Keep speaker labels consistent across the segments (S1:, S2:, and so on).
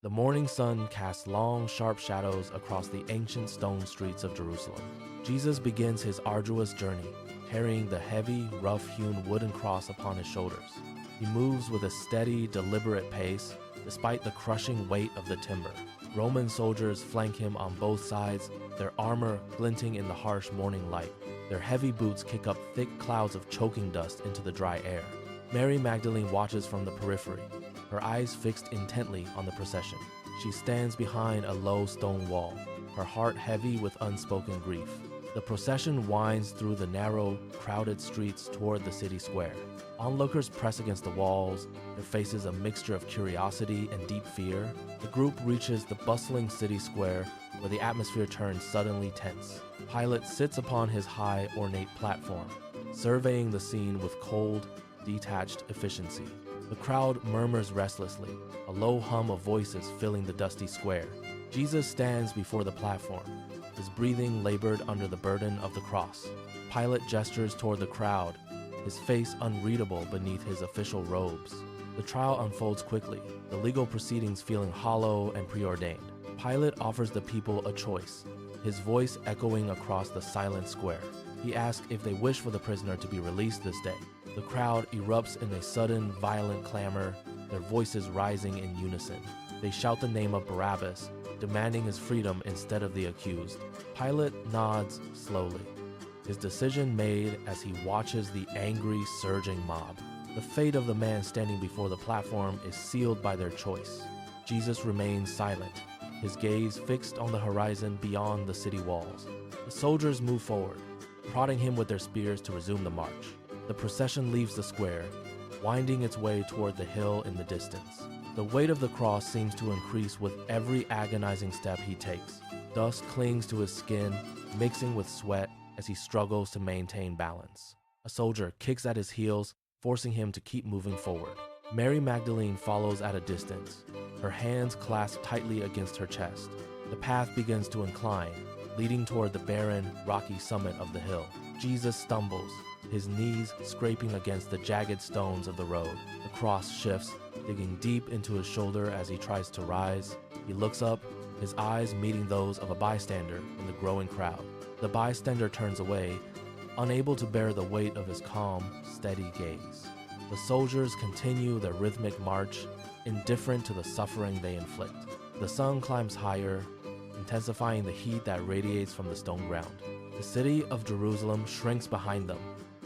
S1: The morning sun casts long, sharp shadows across the ancient stone streets of Jerusalem. Jesus begins his arduous journey, carrying the heavy, rough-hewn wooden cross upon his shoulders. He moves with a steady, deliberate pace, despite the crushing weight of the timber. Roman soldiers flank him on both sides, their armor glinting in the harsh morning light. Their heavy boots kick up thick clouds of choking dust into the dry air. Mary Magdalene watches from the periphery, her eyes fixed intently on the procession. She stands behind a low stone wall, her heart heavy with unspoken grief. The procession winds through the narrow, crowded streets toward the city square. Onlookers press against the walls, their faces a mixture of curiosity and deep fear. The group reaches the bustling city square, where the atmosphere turns suddenly tense. Pilate sits upon his high, ornate platform, surveying the scene with cold, detached efficiency. The crowd murmurs restlessly, a low hum of voices filling the dusty square. Jesus stands before the platform, his breathing labored under the burden of the cross. Pilate gestures toward the crowd, his face unreadable beneath his official robes. The trial unfolds quickly, the legal proceedings feeling hollow and preordained. Pilate offers the people a choice, his voice echoing across the silent square. He asks if they wish for the prisoner to be released this day. The crowd erupts in a sudden, violent clamor, their voices rising in unison. They shout the name of Barabbas, demanding his freedom instead of the accused. Pilate nods slowly, his decision made as he watches the angry, surging mob. The fate of the man standing before the platform is sealed by their choice. Jesus remains silent, his gaze fixed on the horizon beyond the city walls. The soldiers move forward, prodding him with their spears to resume the march. The procession leaves the square, winding its way toward the hill in the distance. The weight of the cross seems to increase with every agonizing step he takes. Dust clings to his skin, mixing with sweat as he struggles to maintain balance. A soldier kicks at his heels, forcing him to keep moving forward. Mary Magdalene follows at a distance, her hands clasped tightly against her chest. The path begins to incline, leading toward the barren, rocky summit of the hill. Jesus stumbles, his knees scraping against the jagged stones of the road. The cross shifts, digging deep into his shoulder as he tries to rise. He looks up, his eyes meeting those of a bystander in the growing crowd. The bystander turns away, unable to bear the weight of his calm, steady gaze. The soldiers continue their rhythmic march, indifferent to the suffering they inflict. The sun climbs higher, intensifying the heat that radiates from the stone ground. The city of Jerusalem shrinks behind them,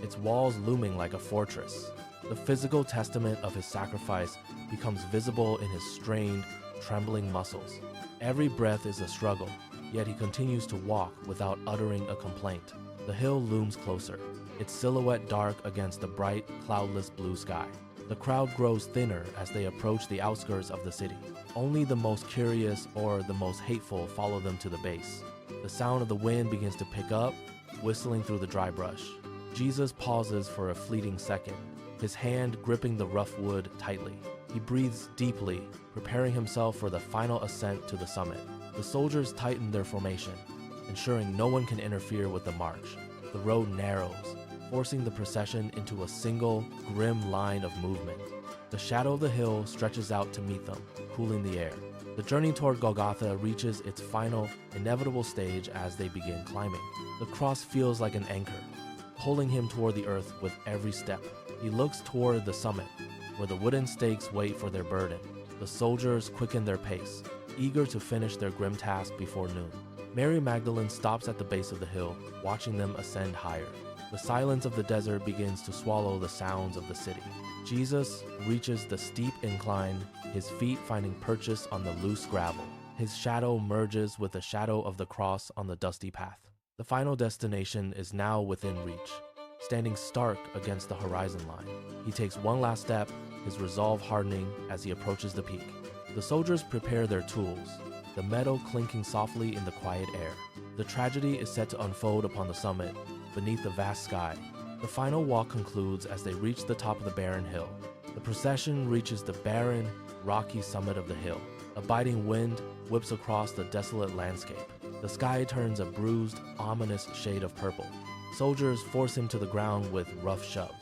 S1: its walls looming like a fortress. The physical testament of his sacrifice becomes visible in his strained, trembling muscles. Every breath is a struggle, yet he continues to walk without uttering a complaint. The hill looms closer, its silhouette dark against the bright, cloudless blue sky. The crowd grows thinner as they approach the outskirts of the city. Only the most curious or the most hateful follow them to the base. The sound of the wind begins to pick up, whistling through the dry brush. Jesus pauses for a fleeting second, his hand gripping the rough wood tightly. He breathes deeply, preparing himself for the final ascent to the summit. The soldiers tighten their formation, ensuring no one can interfere with the march. The road narrows, forcing the procession into a single, grim line of movement. The shadow of the hill stretches out to meet them, cooling the air. The journey toward Golgotha reaches its final, inevitable stage as they begin climbing. The cross feels like an anchor, pulling him toward the earth with every step. He looks toward the summit, where the wooden stakes wait for their burden. The soldiers quicken their pace, eager to finish their grim task before noon. Mary Magdalene stops at the base of the hill, watching them ascend higher. The silence of the desert begins to swallow the sounds of the city. Jesus reaches the steep incline, his feet finding purchase on the loose gravel. His shadow merges with the shadow of the cross on the dusty path. The final destination is now within reach, standing stark against the horizon line. He takes one last step, his resolve hardening as he approaches the peak. The soldiers prepare their tools, the metal clinking softly in the quiet air. The tragedy is set to unfold upon the summit, beneath the vast sky. The final walk concludes as they reach the top of the barren hill. The procession reaches the barren, rocky summit of the hill. A biting wind whips across the desolate landscape. The sky turns a bruised, ominous shade of purple. Soldiers force him to the ground with rough shoves.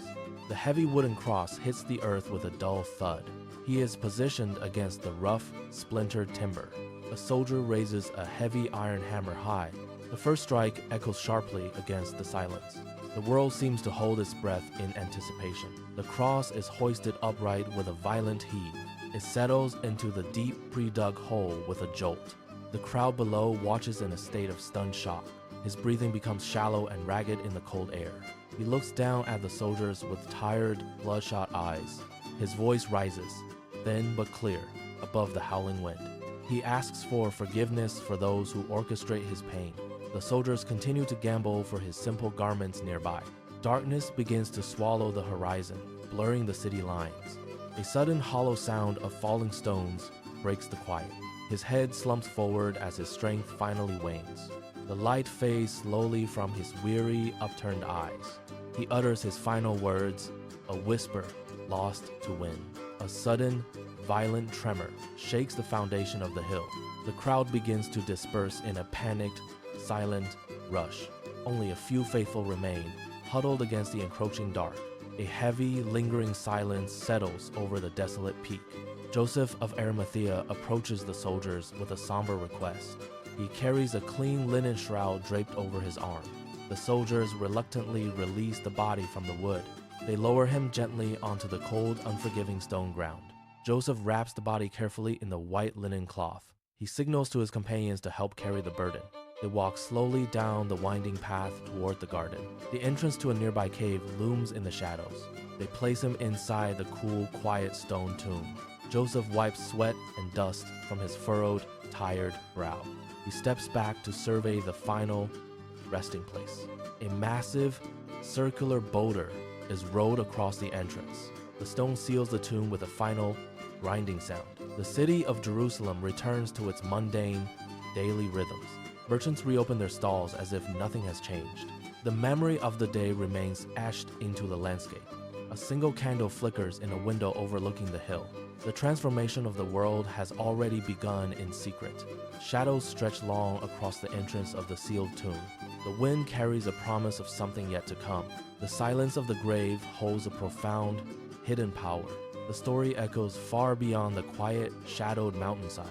S1: The heavy wooden cross hits the earth with a dull thud. He is positioned against the rough, splintered timber. A soldier raises a heavy iron hammer high. The first strike echoes sharply against the silence. The world seems to hold its breath in anticipation. The cross is hoisted upright with a violent heave. It settles into the deep, pre-dug hole with a jolt. The crowd below watches in a state of stunned shock. His breathing becomes shallow and ragged in the cold air. He looks down at the soldiers with tired, bloodshot eyes. His voice rises, thin but clear, above the howling wind. He asks for forgiveness for those who orchestrate his pain. The soldiers continue to gamble for his simple garments nearby. Darkness begins to swallow the horizon, blurring the city lines. A sudden hollow sound of falling stones breaks the quiet. His head slumps forward as his strength finally wanes. The light fades slowly from his weary, upturned eyes. He utters his final words, a whisper lost to wind. A sudden, violent tremor shakes the foundation of the hill. The crowd begins to disperse in a panicked, silent rush. Only a few faithful remain, huddled against the encroaching dark. A heavy, lingering silence settles over the desolate peak. Joseph of Arimathea approaches the soldiers with a somber request. He carries a clean linen shroud draped over his arm. The soldiers reluctantly release the body from the wood. They lower him gently onto the cold, unforgiving stone ground. Joseph wraps the body carefully in the white linen cloth. He signals to his companions to help carry the burden. They walk slowly down the winding path toward the garden. The entrance to a nearby cave looms in the shadows. They place him inside the cool, quiet stone tomb. Joseph wipes sweat and dust from his furrowed, tired brow. He steps back to survey the final resting place. A massive, circular boulder is rolled across the entrance. The stone seals the tomb with a final, grinding sound. The city of Jerusalem returns to its mundane, daily rhythms. Merchants reopen their stalls as if nothing has changed. The memory of the day remains etched into the landscape. A single candle flickers in a window overlooking the hill. The transformation of the world has already begun in secret. Shadows stretch long across the entrance of the sealed tomb. The wind carries a promise of something yet to come. The silence of the grave holds a profound, hidden power. The story echoes far beyond the quiet, shadowed mountainside.